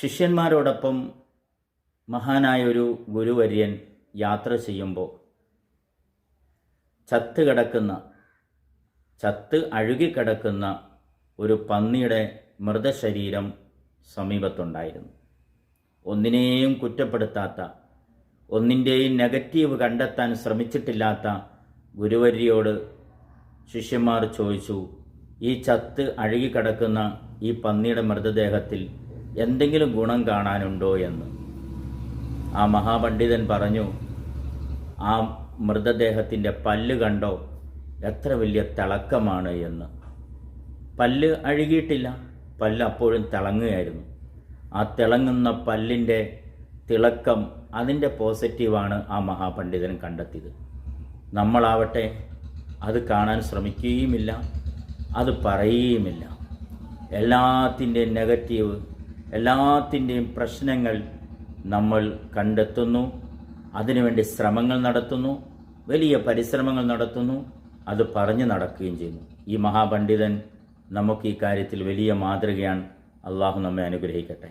ശിഷ്യന്മാരോടൊപ്പം മഹാനായൊരു ഗുരുവര്യൻ യാത്ര ചെയ്യുമ്പോൾ ചത്ത് അഴുകിക്കിടക്കുന്ന ഒരു പന്നിയുടെ മൃതശരീരം സമീപത്തുണ്ടായിരുന്നു. ഒന്നിനെയും കുറ്റപ്പെടുത്താത്ത, ഒന്നിൻ്റെയും നെഗറ്റീവ് കണ്ടെത്താൻ ശ്രമിച്ചിട്ടില്ലാത്ത ഗുരുവര്യയോട് ശിഷ്യന്മാർ ചോദിച്ചു, ഈ ചത്ത് അഴുകിക്കിടക്കുന്ന ഈ പന്നിയുടെ മൃതദേഹത്തിൽ എന്തെങ്കിലും ഗുണം കാണാനുണ്ടോ എന്ന്. ആ മഹാപണ്ഡിതൻ പറഞ്ഞു, ആ മൃതദേഹത്തിൻ്റെ പല്ല് കണ്ടോ, എത്ര വലിയ തിളക്കമാണ് എന്ന്. പല്ല് അഴുകിയിട്ടില്ല, പല്ല് അപ്പോഴും തിളങ്ങുകയായിരുന്നു. ആ തിളങ്ങുന്ന പല്ലിൻ്റെ തിളക്കം, അതിൻ്റെ പോസിറ്റീവാണ് ആ മഹാപണ്ഡിതൻ കണ്ടെത്തിയത്. നമ്മളാവട്ടെ അത് കാണാൻ ശ്രമിക്കുകയുമില്ല, അത് പറയുകയുമില്ല. എല്ലാത്തിൻ്റെയും നെഗറ്റീവ്, എല്ലാത്തിൻ്റെയും പ്രശ്നങ്ങൾ നമ്മൾ കണ്ടെത്തുന്നു, അതിനുവേണ്ടി ശ്രമങ്ങൾ നടത്തുന്നു, വലിയ പരിശ്രമങ്ങൾ നടത്തുന്നു, അത് പറഞ്ഞു നടക്കുകയും ചെയ്യുന്നു. ഈ മഹാപണ്ഡിതൻ നമുക്ക് ഈ കാര്യത്തിൽ വലിയ മാതൃകയാണ്. അള്ളാഹു നമ്മെ അനുഗ്രഹിക്കട്ടെ.